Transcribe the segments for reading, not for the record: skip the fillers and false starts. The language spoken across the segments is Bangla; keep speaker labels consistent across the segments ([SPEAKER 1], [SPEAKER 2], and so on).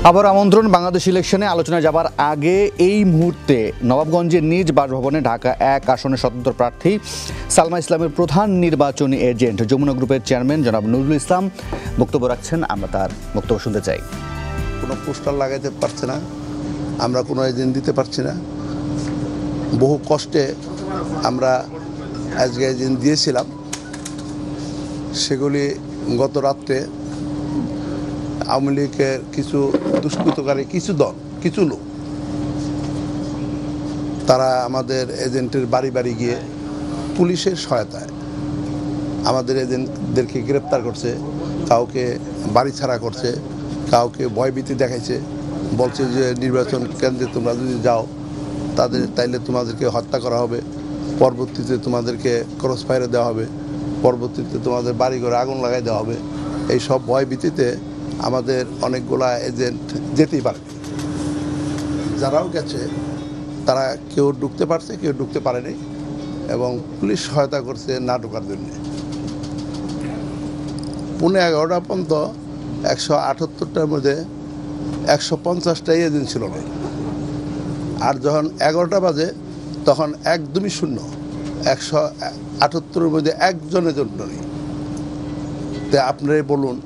[SPEAKER 1] আবার আমন্ত্রণ বাংলাদেশ ইলেকশনে আলোচনায় যাবার আগে এই মুহূর্তে নবাবগঞ্জের নিজ বাসভবনে ঢাকা ১ আসনের স্বতন্ত্র প্রার্থী সালমা ইসলামের প্রধান নির্বাচনী এজেন্ট যমুনা গ্রুপের চেয়ারম্যান জনাব নুরুল ইসলাম বক্তব্য রাখছেন। আমরা তার বক্তব্য শুনতে চাই।
[SPEAKER 2] কোনো পোস্টার লাগাইতে পারছে না, আমরা কোনো এজেন্ট দিতে পারছি না। বহু কষ্টে আমরা আজকে এজেন্ট দিয়েছিলাম, সেগুলি গত রাত্রে আওয়ামী লীগের কিছু দুষ্কৃতকারী কিছু লোক তারা আমাদের এজেন্টের বাড়ি বাড়ি গিয়ে পুলিশের সহায়তায় আমাদের এজেন্টদেরকে গ্রেপ্তার করছে, কাউকে বাড়ি ছাড়া করছে, কাউকে ভয়ভীতি দেখাইছে, বলছে যে নির্বাচন কেন্দ্রে তোমরা যদি যাও তাইলে তোমাদেরকে হত্যা করা হবে, পরবর্তীতে তোমাদেরকে ক্রস ফায়ারে দেওয়া হবে, পরবর্তীতে তোমাদের বাড়িঘরে আগুন লাগাই দেওয়া হবে। এই সব ভয়ভীতিতে আমাদের অনেকগুলা এজেন্ট যেতেই পারে। যারাও গেছে তারা কেউ ঢুকতে পারছে, কেউ ঢুকতে পারেনি, এবং পুলিশ সহায়তা করছে না ঢোকার জন্যে। 11:30 পর্যন্ত 178টার মধ্যে 150টাই এজেন্ট ছিল না, আর যখন 11টা বাজে তখন একদমই শূন্য, 178-এর মধ্যে একজন এজেন্ট নেই। তা আপনারাই বলুন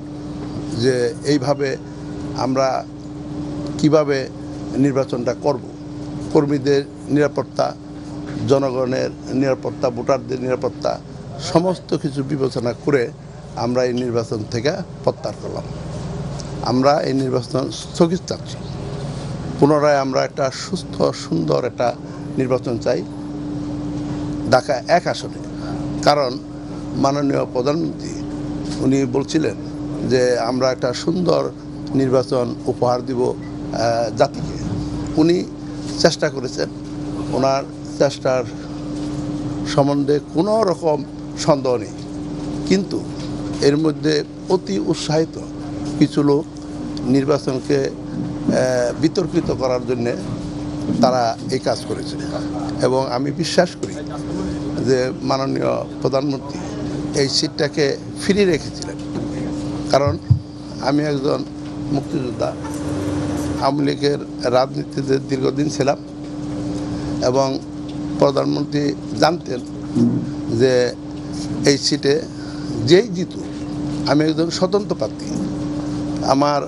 [SPEAKER 2] যে এইভাবে আমরা কিভাবে নির্বাচনটা করব? কর্মীদের নিরাপত্তা, জনগণের নিরাপত্তা, ভোটারদের নিরাপত্তা সমস্ত কিছু বিবেচনা করে আমরা এই নির্বাচন থেকে প্রত্যাহার করলাম। আমরা এই নির্বাচন স্থগিত চাচ্ছি। পুনরায় আমরা একটা সুস্থ সুন্দর একটা নির্বাচন চাই ঢাকা 1 আসনে। কারণ মাননীয় প্রধানমন্ত্রী উনি বলছিলেন যে আমরা একটা সুন্দর নির্বাচন উপহার দিব জাতিকে। উনি চেষ্টা করেছেন, ওনার চেষ্টার সম্বন্ধে কোনো রকম সন্দেহ নেই, কিন্তু এর মধ্যে অতি উৎসাহিত কিছু লোক নির্বাচনকে বিতর্কিত করার জন্যে তারা এই কাজ করেছে। এবং আমি বিশ্বাস করি যে মাননীয় প্রধানমন্ত্রী এই সিটটাকে ফ্রি রেখেছিলেন, কারণ আমি একজন মুক্তিযোদ্ধা, আওয়ামী লীগের রাজনীতিতে দীর্ঘদিন ছিলাম, এবং প্রধানমন্ত্রী জানতেন যে এই সিটে যেই জিতুক আমি একজন স্বতন্ত্র প্রার্থী, আমার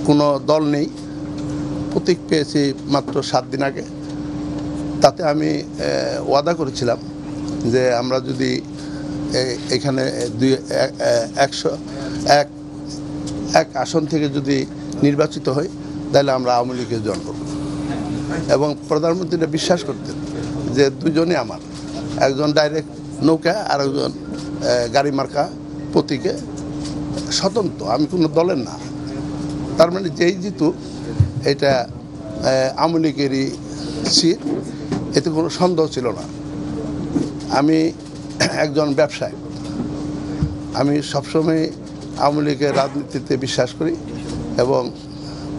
[SPEAKER 2] কোনো দল নেই, প্রতীক পেয়েছি মাত্র 7 দিন আগে। তাতে আমি ওয়াদা করেছিলাম যে আমরা যদি এখানে 101 আসন থেকে যদি নির্বাচিত হই তাহলে আমরা আওয়ামী লীগে জয়েন করব। এবং প্রধানমন্ত্রীরা বিশ্বাস করতেন যে দুজনই আমার, একজন ডাইরেক্ট নৌকা আর একজন গাড়ি মার্কা প্রতীকে স্বতন্ত্র, আমি কোনো দলের না। তার মানে যেই জিতুক এটা আওয়ামী লীগেরই সিট, এতে কোনো সন্দেহ ছিল না। আমি একজন ব্যবসায়ী, আমি সবসময় আওয়ামী লীগের রাজনীতিতে বিশ্বাস করি, এবং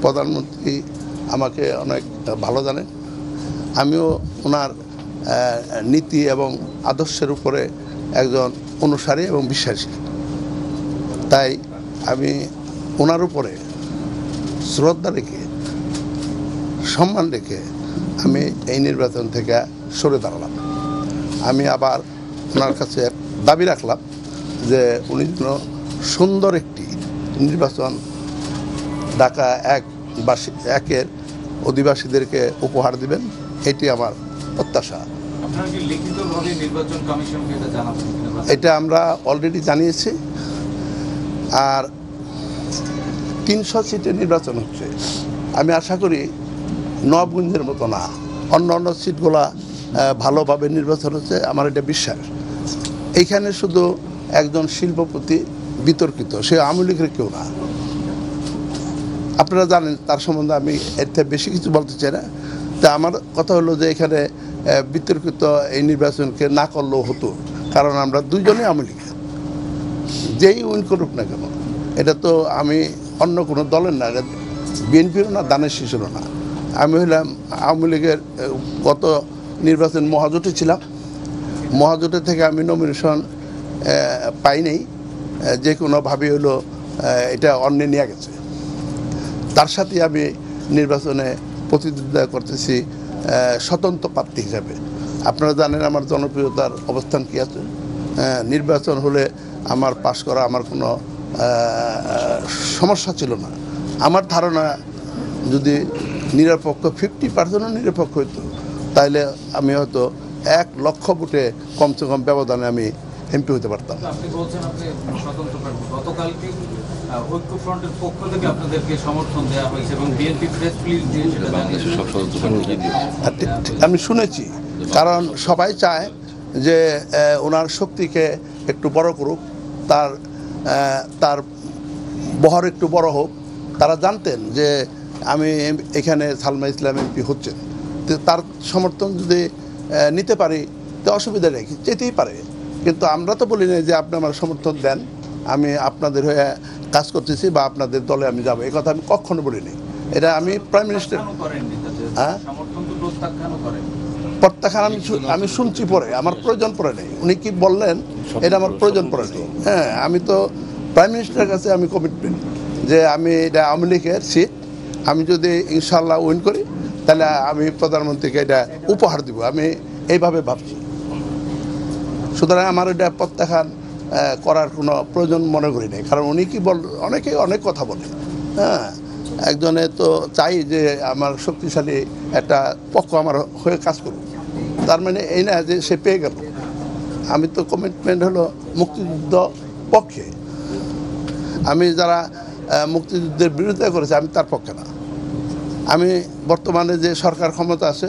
[SPEAKER 2] প্রধানমন্ত্রী আমাকে অনেক ভালো জানেন। আমিও ওনার নীতি এবং আদর্শের উপরে একজন অনুসারী এবং বিশ্বাসী। তাই আমি ওনার উপরে শ্রদ্ধা রেখে, সম্মান রেখে আমি এই নির্বাচন থেকে সরে দাঁড়ালাম। আমি আবার ওনার কাছে দাবি রাখলাম যে উনি যেন সুন্দর একটি নির্বাচন ঢাকা 1-এর অধিবাসীদেরকে উপহার দিবেন, এটি আমার প্রত্যাশা। এটা আমরা অলরেডি জানিয়েছি। আর 300 সিটে নির্বাচন হচ্ছে, আমি আশা করি নবাবগঞ্জের মতো না, অন্য সিটগুলা ভালোভাবে নির্বাচন হচ্ছে, আমার এটা বিশ্বাস। এইখানে শুধু একজন শিল্পপতি বিতর্কিত, সে আওয়ামী লীগের কেউ না, আপনারা জানেন, তার সম্বন্ধে আমি এর থেকে বেশি কিছু বলতে চাই না। তা আমার কথা হলো যে এখানে বিতর্কিত এই নির্বাচনকে না করলেও হতো, কারণ আমরা দুইজনেই আওয়ামী লীগ, যেই উইন করুক না কেন। এটা তো আমি অন্য কোনো দলের না, বিএনপিরও না, দানের শিশুরও না। আমি হইলাম আওয়ামী লীগের, গত নির্বাচন মহাজোটে ছিলাম, মহাজোটে থেকে আমি নমিনেশন পাই নাই, যে কোনোভাবে হলো এটা অন্যে নিয়ে গেছে। তার সাথে আমি নির্বাচনে প্রতিদ্বন্দ্বিতা করতেছি স্বতন্ত্র প্রার্থী হিসাবে। আপনারা জানেন আমার জনপ্রিয়তার অবস্থান কী আছে। নির্বাচন হলে আমার পাশ করা আমার কোনো সমস্যা ছিল না। আমার ধারণা যদি নিরপেক্ষ 50% নিরপেক্ষ হইতো তাহলে আমি হয়তো 1 লক্ষ ভোটে কমসে কম ব্যবধানে আমি এমপি হতে পারতাম।
[SPEAKER 3] আপনি বলছেন আপনি স্বতন্ত্র প্রার্থী, গতকালকে ঐক্যফ্রন্টের পক্ষ থেকে আপনাদেরকে সমর্থন দেওয়া হয়েছে এবং বিএনপি প্রেস রিলিজ দিয়ে সেটা জানিয়েছে।
[SPEAKER 2] আমি শুনেছি, কারণ সবাই চায় যে ওনার শক্তিকে একটু বড় করুক, তার বহর একটু বড় হোক। তারা জানতেন যে আমি এখানে সালমা ইসলাম এমপি হচ্ছেন, তো তার সমর্থন যদি নিতে পারি তো অসুবিধা নেই, যেতেই পারে। কিন্তু আমরা তো বলি না যে আপনি আমার সমর্থন দেন, আমি আপনাদের হয়ে কাজ করতেছি বা আপনাদের দলে আমি যাবো, এই কথা আমি কখনো বলিনি। এটা আমি প্রাইম মিনিস্টার প্রত্যাখ্যান আমি শুনছি পরে, আমার প্রয়োজন পড়ে নেই। উনি কি বললেন এটা আমার প্রয়োজন পড়ে নেই। হ্যাঁ, আমি তো প্রাইম মিনিস্টারের কাছে আমি কমিটমেন্ট যে আমি এটা আওয়ামী লীগের সিট, আমি যদি ইনশাল্লাহ উইন করি তাহলে আমি প্রধানমন্ত্রীকে এটা উপহার দিব, আমি এইভাবে ভাবছি। সুতরাং আমার এটা প্রত্যাখ্যান করার কোনো প্রয়োজন মনে করি নাই, কারণ উনি কি অনেকে অনেক কথা বলে। হ্যাঁ, একজনে তো চাই যে আমার শক্তিশালী একটা পক্ষ আমার হয়ে কাজ করুক, তার মানে এই না যে সে পেয়ে গেল। আমি তো কমিটমেন্ট হলো মুক্তিযুদ্ধ পক্ষে। আমি যারা মুক্তিযুদ্ধের বিরোধিতা করেছে আমি তার পক্ষে না। আমি বর্তমানে যে সরকার ক্ষমতা আছে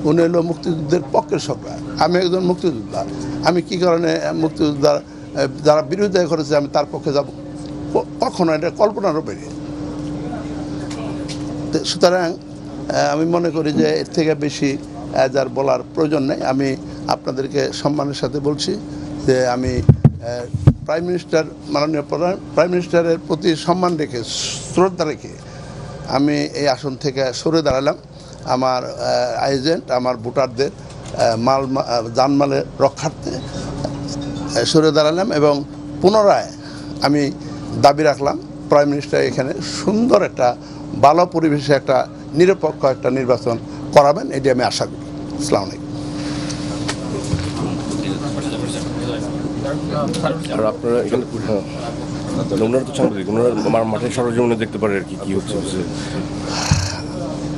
[SPEAKER 2] উনি হলো মুক্তিযুদ্ধের পক্ষের সরকার, আমি একজন মুক্তিযোদ্ধা। আমি কি কারণে মুক্তিযোদ্ধার যারা বিরোধিতা করেছে আমি তার পক্ষে যাব? কখনো, এটা কল্পনারও বেরিয়ে। সুতরাং আমি মনে করি যে এর থেকে বেশি যার বলার প্রয়োজন নেই। আমি আপনাদেরকে সম্মানের সাথে বলছি যে আমি প্রাইম মিনিস্টার, মাননীয় প্রাইম মিনিস্টারের প্রতি সম্মান রেখে, শ্রদ্ধা রেখে আমি এই আসন থেকে সরে দাঁড়ালাম। আমার এজেন্ট, আমার ভোটারদের জানমালের রক্ষার্থে সরে দাঁড়ালাম এবং পুনরায় আমি দাবি রাখলাম প্রাইম মিনিস্টার এখানে সুন্দর একটা ভালো পরিবেশে একটা নিরপেক্ষ একটা নির্বাচন করাবেন, এটি আমি আশা করি। আসসালামু আলাইকুম।
[SPEAKER 4] আপনারা এখানে ওনারা তো সাংবাদিক, ওনারা মাঠে সরজমিনে দেখতে পারে আর কি কি হচ্ছে।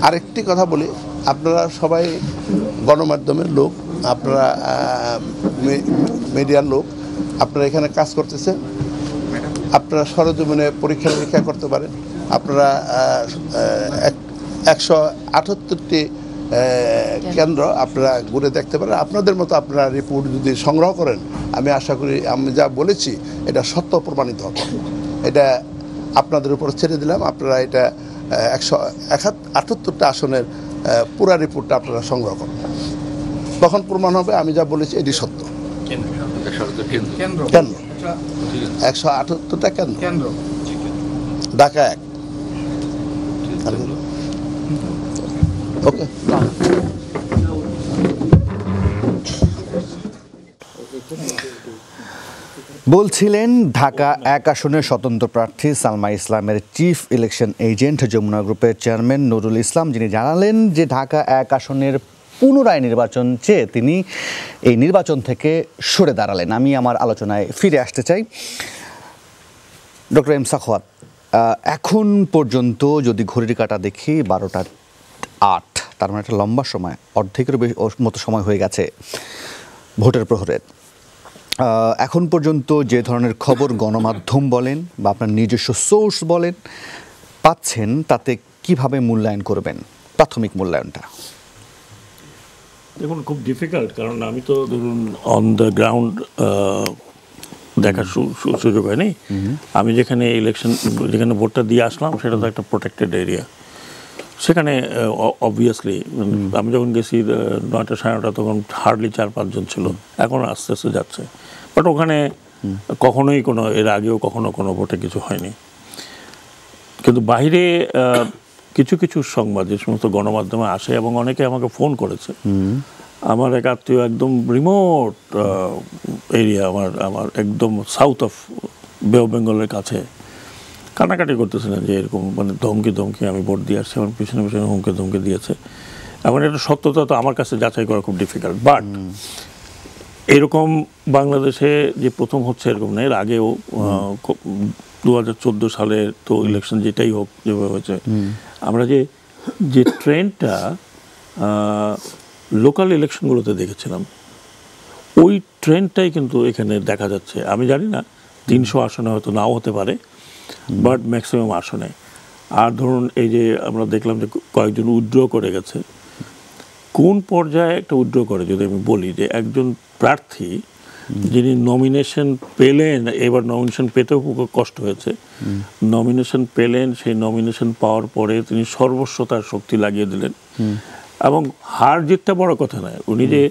[SPEAKER 2] আরেকটি কথা বলি, আপনারা সবাই গণমাধ্যমের লোক, আপনারা মিডিয়ার লোক, আপনারা এখানে কাজ করতেছেন, আপনারা সরজমিনে পরীক্ষা নিরীক্ষা করতে পারেন। আপনারা 178টি কেন্দ্র আপনারা ঘুরে দেখতে পারেন। আপনাদের মতো আপনারা রিপোর্ট যদি সংগ্রহ করেন, আমি আশা করি আমি যা বলেছি এটা সত্য প্রমাণিত হবে। এটা আপনাদের উপর ছেড়ে দিলাম। আপনারা এটা 178টা আসনের পুরা রিপোর্টটা আপনারা সংগ্রহ করুন, তখন প্রমাণ হবে আমি যা বলেছি এটি সত্য। কেন্দ্র 178টা কেন্দ্র, ঢাকা 1। ওকে,
[SPEAKER 1] বলছিলেন ঢাকা 1 আসনের স্বতন্ত্র প্রার্থী সালমা ইসলামের চিফ ইলেকশন এজেন্ট যমুনা গ্রুপের চেয়ারম্যান নুরুল ইসলাম, যিনি জানালেন যে ঢাকা 1 আসনের পুনরায় নির্বাচন চেয়ে তিনি এই নির্বাচন থেকে সরে দাঁড়ালেন। আমি আমার আলোচনায় ফিরে আসতে চাই। ডক্টর এম সাখাওয়াত, এখন পর্যন্ত যদি ঘড়ির কাঁটা দেখি 12টা 8, তার মানে একটা লম্বা সময়, অর্ধেকেরও বেশি মতো সময় হয়ে গেছে ভোটের প্রহরের। এখন পর্যন্ত যে ধরনের খবর গণমাধ্যম বলেন বা আপনার নিজস্ব সোর্স বলেন পাচ্ছেন, তাতে কিভাবে মূল্যায়ন করবেন প্রাথমিক মূল্যায়নটা?
[SPEAKER 5] দেখুন, খুব ডিফিকাল্ট, কারণ আমি তো ধরুন অন দ্য গ্রাউন্ড দেখার সুযোগ হয়নি। আমি যেখানে ভোটটা দিয়ে আসলাম সেটা তো একটা প্রোটেক্টেড এরিয়া। সেখানে অবভিয়াসলি আমি যখন গেছি 9টা 9:30 তখন হার্ডলি 4-5 জন ছিল, এখন আস্তে আস্তে যাচ্ছে। বাট ওখানে কখনোই এর আগেও কখনো কোনো ভোটে কিছু হয়নি। কিন্তু বাইরে কিছু কিছু সংবাদ যে সমস্ত গণমাধ্যমে আসে এবং অনেকে আমাকে ফোন করেছে, আমার এক আত্মীয় একদম রিমোট এরিয়া, আমার একদম সাউথ অফ বে অফ বেঙ্গলের কাছে, কান্নাকাটি করতেছিলেন যে এরকম মানে ধমকি আমি ভোট দিয়ে আসছি, আমার পিছনে পিছনে হুমকে দিয়েছে। এখন এটা সত্যতা তো আমার কাছে যাচাই করা খুব ডিফিকাল্ট, বাট এরকম বাংলাদেশে যে প্রথম হচ্ছে এরকম না, এর আগেও 2014 সালে তো ইলেকশন যেটাই হোক যেভাবে হয়েছে, আমরা যে ট্রেন্ডটা লোকাল ইলেকশনগুলোতে দেখেছিলাম ওই ট্রেন্ডটাই কিন্তু এখানে দেখা যাচ্ছে। আমি জানি না 300 আসনে হয়তো নাও হতে পারে, বাট ম্যাক্সিমাম আসনে। আর ধরুন এই যে আমরা দেখলাম যে কয়েকজন উইথড্র করে গেছে, কোন পর্যায়ে একটা উইথড্র করে যদি আমি বলি যে একজন প্রার্থী যিনি নমিনেশন পেলেন, এবার নমিনেশন পেতেও খুব কষ্ট হয়েছে, নমিনেশন পেলেন, সেই নমিনেশন পাওয়ার পরে তিনি সর্বস্ব তার শক্তি লাগিয়ে দিলেন, এবং হার জিতটা বড় কথা নয়, উনি যে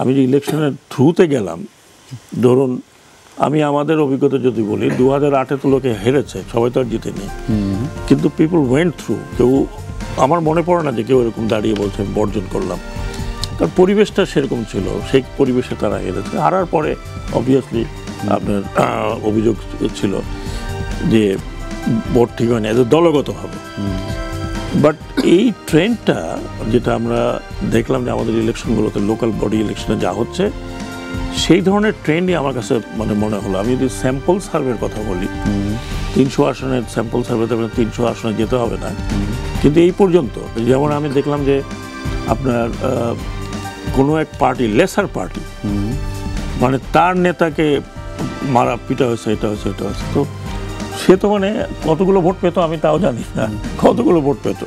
[SPEAKER 5] আমি যে ইলেকশনের থ্রুতে গেলাম, ধরুন আমি আমাদের অভিজ্ঞতা যদি বলি 2008-এ তো লোকে হেরেছে, সবাই তো আর জিতেনি, কিন্তু পিপল ওয়েন্ট থ্রু। কেউ আমার মনে পড়ে না যে কেউ এরকম দাঁড়িয়ে বলছে বর্জন করলাম, কারণ পরিবেশটা সেরকম ছিল, সেই পরিবেশে তারা হেরেছে। হারার পরে অবভিয়াসলি আপনার অভিযোগ ছিল যে ভোট ঠিক হয় না, এদের দলগতভাবে। বাট এই ট্রেন্ডটা যেটা আমরা দেখলাম যে আমাদের ইলেকশনগুলোতে লোকাল বডি ইলেকশনে যা হচ্ছে, সেই ধরনের ট্রেন্ডই আমার কাছে মানে মনে হলো। আমি যদি স্যাম্পল সার্ভের কথা বলি, 300 আসনের স্যাম্পল সার্ভেতে 300 আসনে যেতে হবে না, কিন্তু এই পর্যন্ত যেমন আমি দেখলাম যে আপনার কোনো এক পার্টি, লেসার পার্টি, মানে তার নেতাকে মারা পিটা হয়েছে, এটা হয়েছে, এটা হয়েছে, তো সে তো মানে কতগুলো ভোট পেতো আমি তাও জানি না, কতগুলো ভোট পেত,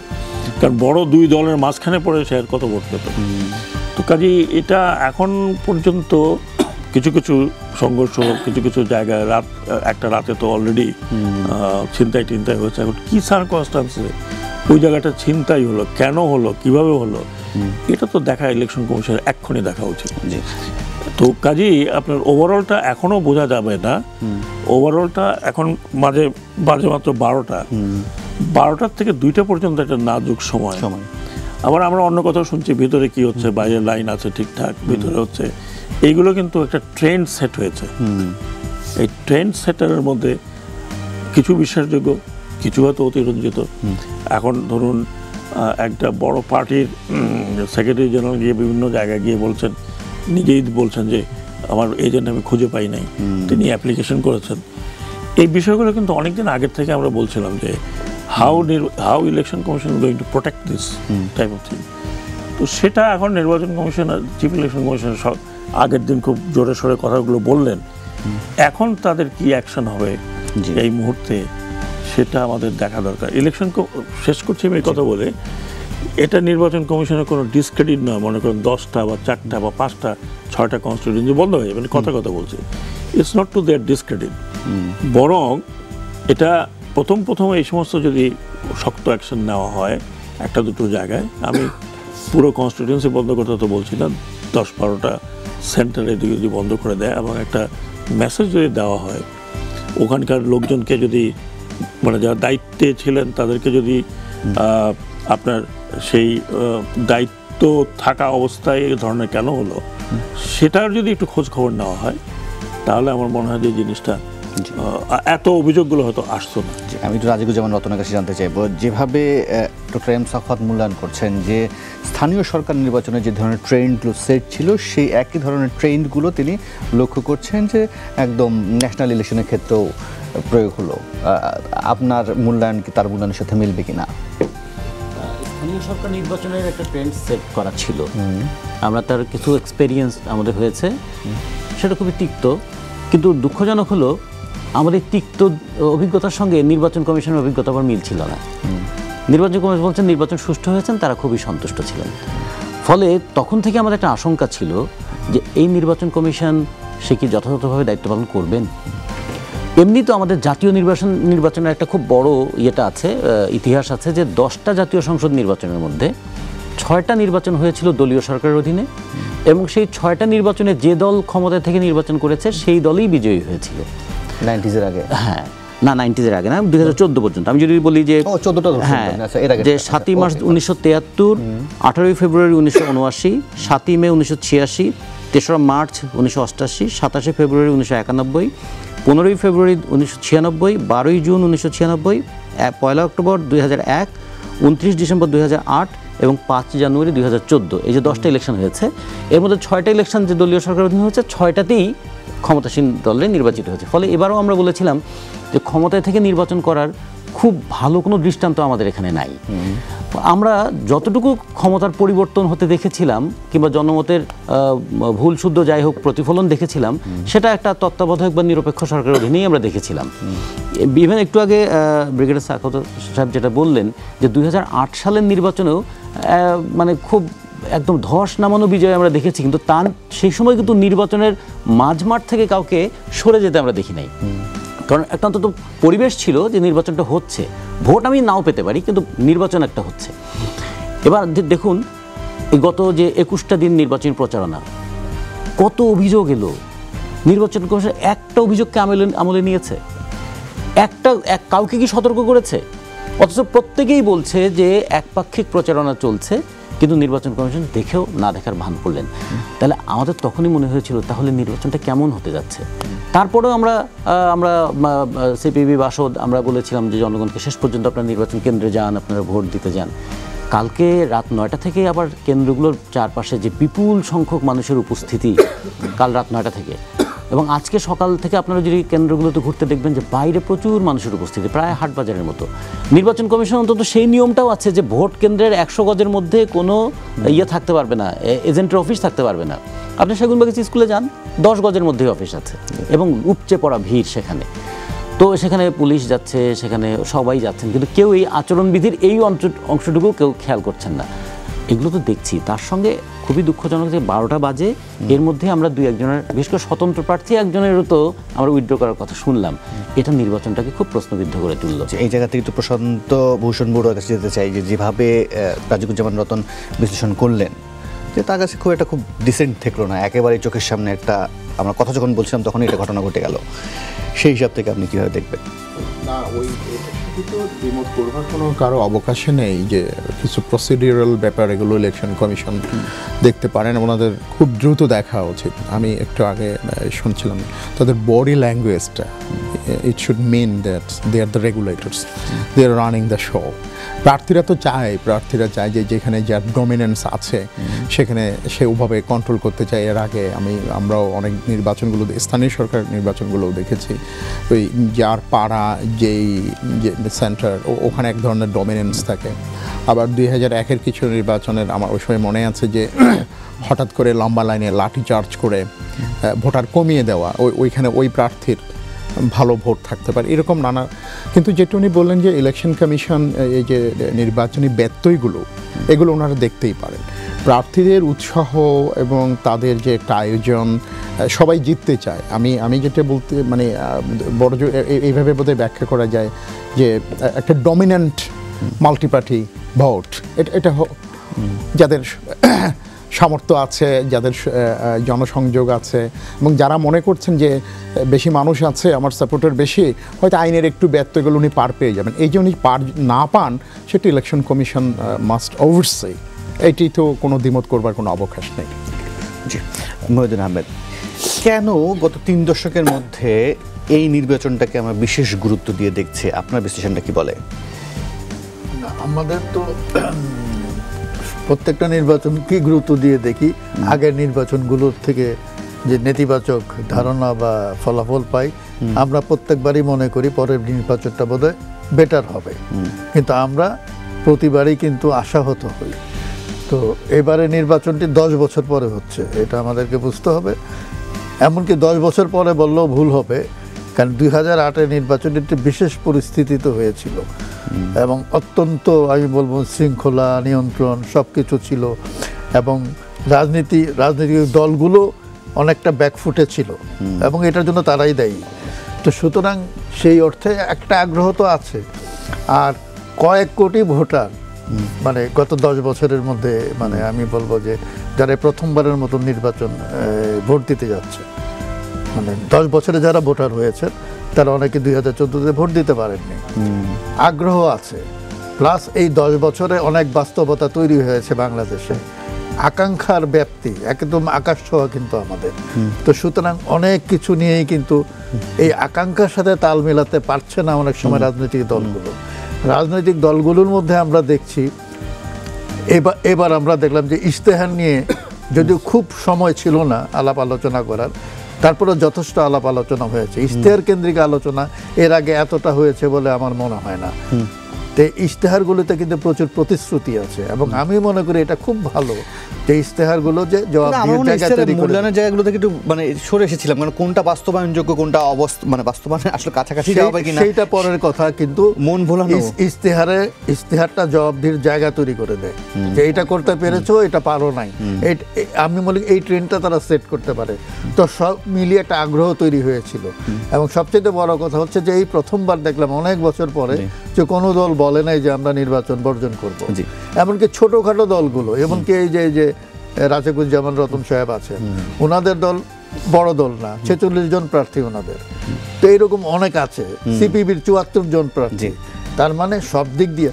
[SPEAKER 5] কারণ বড় দুই দলের মাঝখানে পড়ে সে আর কত ভোট পেত। তো কাজেই এটা এখন পর্যন্ত কিছু কিছু সংঘর্ষ, কিছু কিছু জায়গায় একটা রাতে তো অলরেডি ছিনতাই হয়েছে। এখন কি সার্কামস্ট্যান্সে ওই জায়গাটা ছিনতাই হলো, কেন হলো, কিভাবে হলো, এটা তো দেখা ইলেকশন কমিশনের এক্ষুনি দেখা উচিত। তো কাজেই আপনার ওভারঅলটা এখনও বোঝা যাবে না, ওভারঅলটা এখন মাঝে মাত্র 12টার থেকে 2টা পর্যন্ত একটা নাজুক সময়। আবার আমরা অন্য কথাও শুনছি, ভিতরে কি হচ্ছে, বাইরের লাইন আছে ঠিকঠাক, ভিতরে হচ্ছে, এইগুলো কিন্তু একটা ট্রেন্ড সেট হয়েছে। এই ট্রেন্ড সেটারের মধ্যে কিছু বিশ্বাসযোগ্য, কিছু হয়তো অতিরঞ্জিত। এখন ধরুন একটা বড় পার্টির সেক্রেটারি জেনারেল গিয়ে বিভিন্ন জায়গায় গিয়ে বলছেন, নিজেই বলছেন যে আমার এজেন্ট আমি খুঁজে পাই নাই, তিনি অ্যাপ্লিকেশন করেছেন। এই বিষয়গুলো কিন্তু অনেকদিন আগের থেকে আমরা বলছিলাম যে how election commission going to protect this type of thing. তো সেটা এখন নির্বাচন কমিশন, চিফ ইলেকশন কমিশনের আগের দিন খুব জোরে সোরে কথাগুলো বললেন। এখন তাদের কি অ্যাকশন হবে এই মুহূর্তে, সেটা আমাদের দেখা দরকার। ইলেকশন শেষ করছি আমি কথা বলে, এটা নির্বাচন কমিশনের কোনো ডিসক্রেডিট নয়। মনে করেন 10টা বা 4টা বা 5টা 6টা কনস্টিটিউয়েন্সি বন্ধ হয়ে যাবে, কথা বলছে, it's not to their discredit, বরং এটা প্রথম এই সমস্ত যদি শক্ত অ্যাকশন নেওয়া হয় একটা দুটো জায়গায়, আমি পুরো কনস্টিটিউয়েন্সি বন্ধ করতে তো বলছি না, 10-12টা সেন্টারে যদি বন্ধ করে দেয় এবং একটা মেসেজ যদি দেওয়া হয়, ওখানকার লোকজনকে যদি মানে যারা দায়িত্বে ছিলেন তাদেরকে যদি আপনার সেই দায়িত্ব থাকা অবস্থায় এই ধরনের কেন হলো সেটার যদি একটু খোঁজ খবর নেওয়া হয়, তাহলে আমার মনে হয় যে জিনিসটা এত অভিযোগগুলো হয়তো আসতো না।
[SPEAKER 1] আমি একটু রাজিকুজ্জামান রতনের কাছে জানতে চাইবো, যেভাবে ডক্টর এম সাখাওয়াত মূল্যায়ন করছেন যে স্থানীয় সরকার নির্বাচনে যে ধরনের ট্রেন্ডগুলো সেট ছিল, সেই একই ধরনের ট্রেন্ডগুলো তিনি লক্ষ্য করছেন যে একদম ন্যাশনাল ইলেকশনের ক্ষেত্রেও প্রয়োগ হলো। আপনার মূল্যায়ন কি তার মূল্যায়নের সাথে মিলবে কিনা?
[SPEAKER 6] স্থানীয় সরকার নির্বাচনের একটা ট্রেন্ড সেট করা ছিল, আমরা তার কিছু এক্সপেরিয়েন্স আমাদের হয়েছে, সেটা খুবই তিক্ত, কিন্তু দুঃখজনক হলো আমাদের তিক্ত অভিজ্ঞতার সঙ্গে নির্বাচন কমিশনের অভিজ্ঞতা আবার মিল ছিল না। নির্বাচন কমিশন বলছেন নির্বাচন সুষ্ঠু হয়েছেন, তারা খুবই সন্তুষ্ট ছিলেন। ফলে তখন থেকে আমাদের একটা আশঙ্কা ছিল যে এই নির্বাচন কমিশন সে কি যথাযথভাবে দায়িত্ব পালন করবেন। এমনি তো আমাদের জাতীয় নির্বাচনের একটা খুব বড় আছে, ইতিহাস আছে যে 10টা জাতীয় সংসদ নির্বাচনের মধ্যে 6টা নির্বাচন হয়েছিল দলীয় সরকারের অধীনে, এবং সেই 6টা নির্বাচনে যে দল ক্ষমতা থেকে নির্বাচন করেছে সেই দলই বিজয়ী হয়েছিল
[SPEAKER 1] 90s আগে।
[SPEAKER 6] হ্যাঁ, না 90s আগে না, 2014 পর্যন্ত। আমি যদি বলি যে
[SPEAKER 1] 14টা,
[SPEAKER 6] হ্যাঁ, যে 7ই মার্চ 1973, 18ই ফেব্রুয়ারি 1979, 7ই মে 1986, 3রা মার্চ 1988, 27শে ফেব্রুয়ারি 1991, 15ই ফেব্রুয়ারি 1996, 12ই জুন 1996, 1 অক্টোবর 2001, 29 ডিসেম্বর 2008 এবং 5 জানুয়ারি 2014, এই যে 10টা ইলেকশন হয়েছে, এর মধ্যে 6টা ইলেকশন যে দলীয় সরকার অধীনে হয়েছে, 6টাতেই ক্ষমতাসীন দলে নির্বাচিত হয়েছে। ফলে এবারও আমরা বলেছিলাম যে ক্ষমতায় থেকে নির্বাচন করার খুব ভালো কোনো দৃষ্টান্ত আমাদের এখানে নাই। আমরা যতটুকু ক্ষমতার পরিবর্তন হতে দেখেছিলাম কিংবা জনমতের ভুল শুদ্ধ যাই হোক প্রতিফলন দেখেছিলাম, সেটা একটা তত্ত্বাবধায়ক বা নিরপেক্ষ সরকারের অধীনেই আমরা দেখেছিলাম। ইভেন একটু আগে ব্রিগেডিয়ার সাখাওয়াত সাহেব যেটা বললেন যে 2008 সালের নির্বাচনেও মানে খুব একদম ধস নামানো বিজয় আমরা দেখেছি, কিন্তু সেই সময় কিন্তু নির্বাচনের মাঝমাঠ থেকে কাউকে সরে যেতে আমরা দেখি নাই। কারণ একটা অন্তত পরিবেশ ছিল যে নির্বাচনটা হচ্ছে, ভোট আমি নাও পেতে পারি কিন্তু নির্বাচন একটা হচ্ছে। এবার দেখুন এই গত যে 21টা দিন নির্বাচনী প্রচারণা, কত অভিযোগ এলো, নির্বাচন কমিশন একটা অভিযোগকে আমলে নিয়েছে, কাউকে কি সতর্ক করেছে? অথচ প্রত্যেকেই বলছে যে একপাক্ষিক প্রচারণা চলছে, কিন্তু নির্বাচন কমিশন দেখেও না দেখার ভান করলেন। তাহলে আমাদের তখনই মনে হয়েছিল তাহলে নির্বাচনটা কেমন হতে যাচ্ছে। তারপরেও আমরা সিপিবি বাসদ আমরা বলেছিলাম যে জনগণকে শেষ পর্যন্ত আপনারা নির্বাচন কেন্দ্রে যান, আপনারা ভোট দিতে যান। কালকে রাত 9টা থেকে আবার কেন্দ্রগুলোর চারপাশে যে বিপুল সংখ্যক মানুষের উপস্থিতি, কাল রাত 9টা থেকে, এবং আজকে সকাল থেকে আপনারা যদি কেন্দ্রগুলোতে ঘুরতে দেখবেন যে বাইরে প্রচুর মানুষের উপস্থিতি, প্রায় হাটবাজারের মতো। নির্বাচন কমিশন অন্তত সেই নিয়মটাও আছে যে ভোট কেন্দ্রের 100 গজের মধ্যে কোনো থাকতে পারবে না, এজেন্টের অফিস থাকতে পারবে না। আপনি সেগুনবাগিচি স্কুলে যান, 10 গজের মধ্যেই অফিস আছে এবং উপচে পড়া ভিড় সেখানে। তো সেখানে পুলিশ যাচ্ছে, সেখানে সবাই যাচ্ছেন, কিন্তু কেউ এই আচরণবিধির এই অংশটুকু কেউ খেয়াল করছেন না। এগুলো তো দেখছি। তার সঙ্গে খুবই দুঃখজনক যে 12টা বাজে, এর মধ্যে আমরা 2-1জনের, বিশেষ করে স্বতন্ত্র প্রার্থী একজনেরও তো আমরা উইথড্র করার কথা শুনলাম। এটা নির্বাচনটাকে খুব প্রশ্নবিদ্ধ করে তুলল।
[SPEAKER 1] এই জায়গা থেকে একটু প্রশান্ত ভূষণ বড়ুয়ার কাছে যেতে চাই যে যেভাবে রাজিকুজ্জামান রতন বিশ্লেষণ করলেন যে তার কাছে খুব একটা খুব ডিসেন্ট থাকলো না, একেবারে চোখের সামনে একটা, আমরা কথা যখন বলছিলাম তখন এটা ঘটনা ঘটে গেল। সেই হিসাব থেকে আপনি কীভাবে দেখবেন?
[SPEAKER 7] না, ওই তো দ্বিমত করবার কোনো কারো অবকাশে নেই, যে কিছু প্রসিডিউরাল ব্যাপার এগুলো ইলেকশন কমিশন দেখতে পারেন, ওনাদের খুব দ্রুত দেখা উচিত। আমি একটু আগে শুনছিলাম তাদের বডি ল্যাঙ্গুয়েজটা, it should mean that they are the regulators, they are running the show. প্রার্থীরা চায় যে যেখানে যার ডমিনেন্স আছে সেখানে সে ওভাবে কন্ট্রোল করতে চায়। এর আগে আমরাও অনেক নির্বাচনগুলো, স্থানীয় সরকার নির্বাচনগুলোও দেখেছি, ওই যার পাড়া যেই সেন্টার ওখানে এক ধরনের ডমিনেন্স থাকে। আবার 2001-এর কিছু নির্বাচনের আমার ওই সময় মনে আছে যে হঠাৎ করে লম্বা লাইনে লাঠি চার্জ করে ভোটার কমিয়ে দেওয়া, ওইখানে ওই প্রার্থীর ভালো ভোট থাকতে পারে, এরকম নানা। কিন্তু যেটা উনি বললেন যে ইলেকশন কমিশন এই যে নির্বাচনী ব্যত্যয়গুলো, এগুলো ওনারা দেখতেই পারেন। প্রার্থীদের উৎসাহ এবং তাদের যে একটা আয়োজন, সবাই জিততে চায়। আমি যেটা বলতে মানে বড় এইভাবে বোধহয় ব্যাখ্যা করা যায় যে একটা ডমিন্যান্ট মাল্টিপার্টি ভোট, এটা যাদের সামর্থ্য আছে, যাদের জনসংযোগ আছে এবং যারা মনে করছেন যে বেশি মানুষ আছে, আমার সাপোর্টার বেশি, হয়তো আইনের একটু ব্যত্যয়গুলো উনি পার পেয়ে যাবেন। এই যে উনি পার না পান সেটা ইলেকশন কমিশন মাস্ট ওভারসি। এটি তো কোনো দ্বিমত করবার কোনো অবকাশ নেই।
[SPEAKER 1] জি, মহিউদ্দিন আহমেদ, কেন গত 3 দশকের মধ্যে এই নির্বাচনটাকে আমরা বিশেষ গুরুত্ব দিয়ে দেখছি? আপনার বিশ্লেষণটা কি বলে?
[SPEAKER 8] আমাদের তো প্রত্যেকটা নির্বাচনকে গুরুত্ব দিয়ে দেখি, আগের নির্বাচনগুলোর থেকে যে নেতিবাচক ধারণা বা ফলাফল পাই, আমরা প্রত্যেকবারই মনে করি পরের নির্বাচনটা বোধহয় বেটার হবে, কিন্তু আমরা প্রতিবারই কিন্তু আশাহত হই। তো এবারে নির্বাচনটি 10 বছর পরে হচ্ছে, এটা আমাদেরকে বুঝতে হবে। এমনকি 10 বছর পরে বললেও ভুল হবে, কারণ 2008-এর নির্বাচনটি একটি বিশেষ পরিস্থিতি তো হয়েছিল এবং অত্যন্ত আমি বলবো শৃঙ্খলা নিয়ন্ত্রণ সব কিছু ছিল এবং রাজনৈতিক দলগুলো অনেকটা ব্যাকফুটে ছিল এবং এটার জন্য তারাই দায়ী। তো সুতরাং সেই অর্থে একটা আগ্রহ তো আছে। আর কয়েক কোটি ভোটার মানে গত 10 বছরের মধ্যে, মানে আমি বলবো যে যারা প্রথমবারের মতো নির্বাচন ভোট দিতে যাচ্ছে, মানে 10 বছরে যারা ভোটার হয়েছে তারা অনেকে 2014-তে ভোট দিতে পারেননি, আগ্রহ আছে। প্লাস এই 10 বছরে অনেক বাস্তবতা তৈরি হয়েছে বাংলাদেশে, আকাঙ্ক্ষার ব্যাপ্তি একদম আকাশ ছোঁয়া কিন্তু আমাদের। তো সুতরাং অনেক কিছু নিয়েই কিন্তু এই আকাঙ্ক্ষার সাথে তাল মেলাতে পারছে না অনেক সময় রাজনৈতিক দলগুলো। রাজনৈতিক দলগুলোর মধ্যে আমরা দেখছি এবার আমরা দেখলাম যে ইশতেহার নিয়ে যদিও খুব সময় ছিল না আলাপ আলোচনা করার, তারপরে যথেষ্ট আলাপ আলোচনা হয়েছে। ইশতেহার কেন্দ্রিক আলোচনা এর আগে এতটা হয়েছে বলে আমার মনে হয় না। তো ইশতেহারগুলোতে কিন্তু প্রচুর প্রতিশ্রুতি আছে এবং আমি মনে করি এটা খুব ভালো যে ইশতেহারগুলো যে
[SPEAKER 1] মূল্যায়নের জায়গাগুলোতে একটু মানে সরে এসেছিলাম, কারণ কোনটা বাস্তবায়নযোগ্য কোনটা মানে বাস্তবায়নে আসলে কাছাকাছি যাবে কিনা
[SPEAKER 8] সেইটা পরের কথা, কিন্তু
[SPEAKER 1] মন ভোলানো
[SPEAKER 8] ইশতেহারটা জবাবদিহির জায়গা তৈরি করে দেয় যে এটা করতে পেরেছো, এটা পারো নাই। আমি মনে করি এই ট্রেন্ডটা তারা সেট করতে পারে। তো সব মিলিয়ে একটা আগ্রহ তৈরি হয়েছিল এবং সবচেয়ে বড় কথা হচ্ছে যে এই প্রথমবার দেখলাম অনেক বছর পরে যে কোনো দল বলে নাই যে আমরা নির্বাচন বর্জন করব। এমনকি ছোটখাটো দলগুলো, এমনকি এই যে রাশেকুজ্জামান রতন সাহেব আছেন, ওনাদের দল বড় দল না, 46 জন প্রার্থী ওনাদের। তো এইরকম অনেক আছে, সিপিবির 74 জন প্রার্থী। তার মানে সব দিক দিয়ে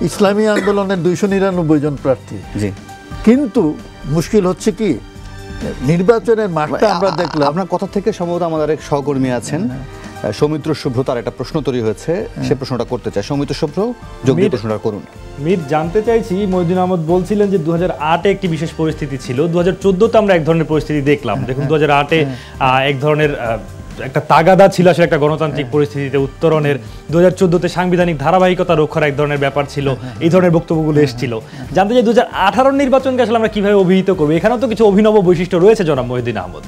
[SPEAKER 8] ইসলামী আন্দোলনের 299 জন প্রার্থী। কিন্তু মুশকিল হচ্ছে কি নির্বাচনের মাঠটা আমরা দেখলাম।
[SPEAKER 1] আপনার কথা থেকে সম্ভবত আমাদের এক সহকর্মী আছেন সৌমিত্র শুভ্র, তার একটা প্রশ্ন তৈরি হয়েছে, সে প্রশ্নটা করতে চায়। সৌমিত্র শুভ্র, যোগ দিয়ে প্রশ্নটা করুন।
[SPEAKER 9] মির, জানতে চাইছি মহিউদ্দিন আহমদ বলছিলেন যে 2008-এ একটি বিশেষ পরিস্থিতি ছিল, 2014-তে আমরা এক ধরনের পরিস্থিতি দেখলাম। দেখুন 2008-এ এক ধরনের একটা তাগাদা ছিল আসলে একটা গণতান্ত্রিক পরিস্থিতিতে উত্তরণের। 2014-তে সাংবিধানিক ধারাবাহিকতা রক্ষার এক ধরনের ব্যাপার ছিল, এই ধরনের বক্তব্যগুলো এসেছিল। জানতে চাই 2018 নির্বাচনকে আসলে আমরা কিভাবে অভিহিত করবো? এখানেও তো কিছু অভিনব বৈশিষ্ট্য রয়েছে জনাব মহিউদ্দিন আহমদ।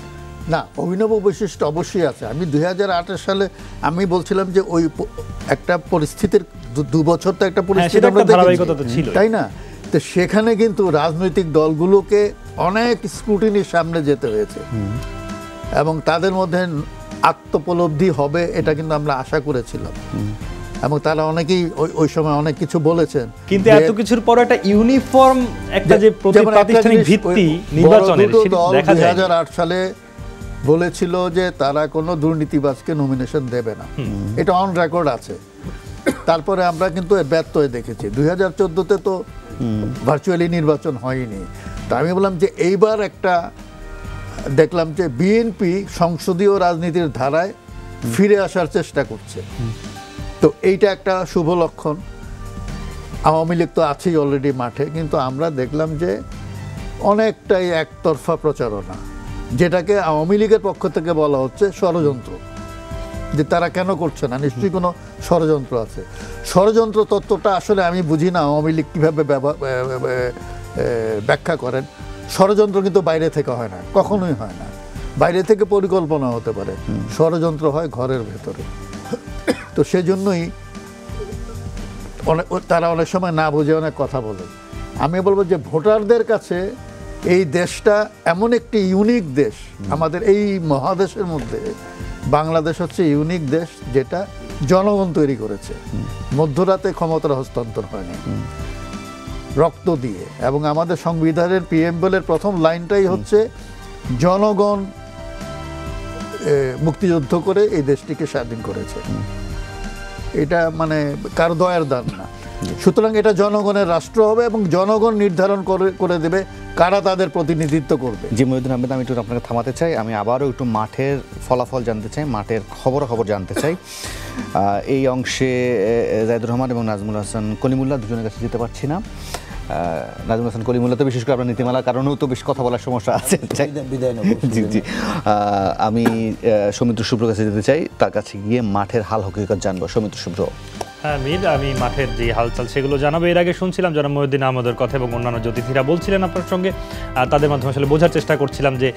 [SPEAKER 8] না, অভিনব বৈশিষ্ট্য অবশ্যই আছে। আমি 2008 সালে আমি বলছিলাম যে ওই একটা পরিস্থিতির 2 বছর তো একটা পরিস্থিতি ছিল, তাই না? তো সেখানে কিন্তু রাজনৈতিক দলগুলোকে অনেক স্ক্রুটিনির সামনে যেতে হয়েছে এবং তাদের মধ্যে আত্মোপলব্ধি হবে এটা কিন্তু আমরা আশা করেছিলাম এবং তারা অনেকেই ওই সময় অনেক কিছু বলেছেন।
[SPEAKER 9] কিন্তু এত কিছুর পর একটা ইউনিফর্ম একটা যে প্রাতিষ্ঠানিক ভিত্তি নির্বাচনের,
[SPEAKER 8] 2008 সালে বলেছিল যে তারা কোনো দুর্নীতিবাজকে নমিনেশন দেবে না, এটা অন রেকর্ড আছে। তারপরে আমরা কিন্তু ব্যর্থ হয়ে দেখেছি। 2014-তে তো ভার্চুয়ালি নির্বাচন হয়নি। তা আমি বললাম যে এইবার একটা দেখলাম যে বিএনপি সংসদীয় রাজনীতির ধারায় ফিরে আসার চেষ্টা করছে। তো এইটা একটা শুভ লক্ষণ। আওয়ামী লীগ তো আছেই অলরেডি মাঠে, কিন্তু আমরা দেখলাম যে অনেকটাই একতরফা প্রচারণা, যেটাকে আওয়ামী লীগের পক্ষ থেকে বলা হচ্ছে ষড়যন্ত্র। যে তারা কেন করছে না, নিশ্চয়ই কোনো ষড়যন্ত্র আছে। ষড়যন্ত্র তত্ত্বটা আসলে আমি বুঝি না আওয়ামী লীগ কীভাবে ব্যাখ্যা করেন। ষড়যন্ত্র কিন্তু বাইরে থেকে হয় না, কখনোই হয় না। বাইরে থেকে পরিকল্পনা হতে পারে, ষড়যন্ত্র হয় ঘরের ভেতরে। তো সেজন্যই তারা অনেক সময় না বুঝে অনেক কথা বলে। আমি বলবো যে ভোটারদের কাছে এই দেশটা এমন একটি ইউনিক দেশ, আমাদের এই মহাদেশের মধ্যে বাংলাদেশ হচ্ছে ইউনিক দেশ, যেটা জনগণ তৈরি করেছে। মধ্যরাতে ক্ষমতার হস্তান্তর হয়নি, রক্ত দিয়ে। এবং আমাদের সংবিধানের প্রিএম্বলের প্রথম লাইনটাই হচ্ছে জনগণ মুক্তিযুদ্ধ করে এই দেশটিকে স্বাধীন করেছে। এটা মানে কারো দয়ার দান না। সুতরাং এটা জনগণের রাষ্ট্র হবে এবং জনগণ নির্ধারণ করে দেবে কারা তাদের প্রতিনিধিত্ব করবে।
[SPEAKER 1] জি মহিউদ্দিন আহমেদ, আমি একটু আপনাকে থামাতে চাই। আমি আবারও একটু মাঠের ফলাফল জানতে চাই, মাঠের খবর জানতে চাই। এই অংশে জাহিদুর রহমান এবং নাজমুল হাসান কলিমুল্লাহ দুজনের কাছে যেতে পারছি না। নাজমুল হাসান কলিমুল্লাহ তো বিশেষ করে আপনার নীতিমালার কারণেও তো বেশ কথা বলার সমস্যা আছে। জি জি, আমি সৌমিত্র শুভ্রর কাছে যেতে চাই, তার কাছে গিয়ে মাঠের হাল হকিকত জানবো। সৌমিত্র শুভ্র।
[SPEAKER 9] হ্যাঁ মির, আমি মাঠের যে হালচাল সেগুলো জানাবো। এর আগে শুনছিলাম জনাব মহিউদ্দিন আহমদের কথা এবং অন্যান্য জ্যোতিথীরা বলছিলেন আপনার সঙ্গে, তাদের মাধ্যমে আসলে বোঝার চেষ্টা করছিলাম যে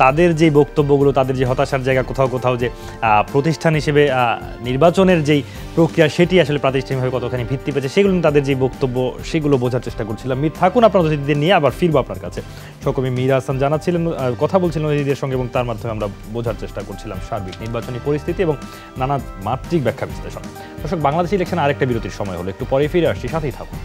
[SPEAKER 9] তাদের যে বক্তব্যগুলো, তাদের যে হতাশার জায়গা কোথাও যে প্রতিষ্ঠান হিসেবে নির্বাচনের যেই প্রক্রিয়া সেটি আসলে প্রাতিষ্ঠানিকভাবে কতখানি ভিত্তি পেয়েছে, সেগুলো তাদের যে বক্তব্য সেগুলো বোঝার চেষ্টা করছিলাম। মির, থাকুন, আপনার অতিথিদের নিয়ে আবার ফিরবো আপনার কাছে। সহকর্মী মীর হাসান জানাচ্ছিলেন, কথা বলছিলেন অতিথিদের সঙ্গে এবং তার মাধ্যমে আমরা বোঝার চেষ্টা করছিলাম সার্বিক নির্বাচনী পরিস্থিতি এবং নানা মাত্রিক ব্যাখ্যা বিশ্লেষণ। দর্শক, বাংলাদেশ ইলেকশন আরেকটা বিরতির সময় হলো, একটু পরে ফিরে আসছি, সাথেই থাকুন।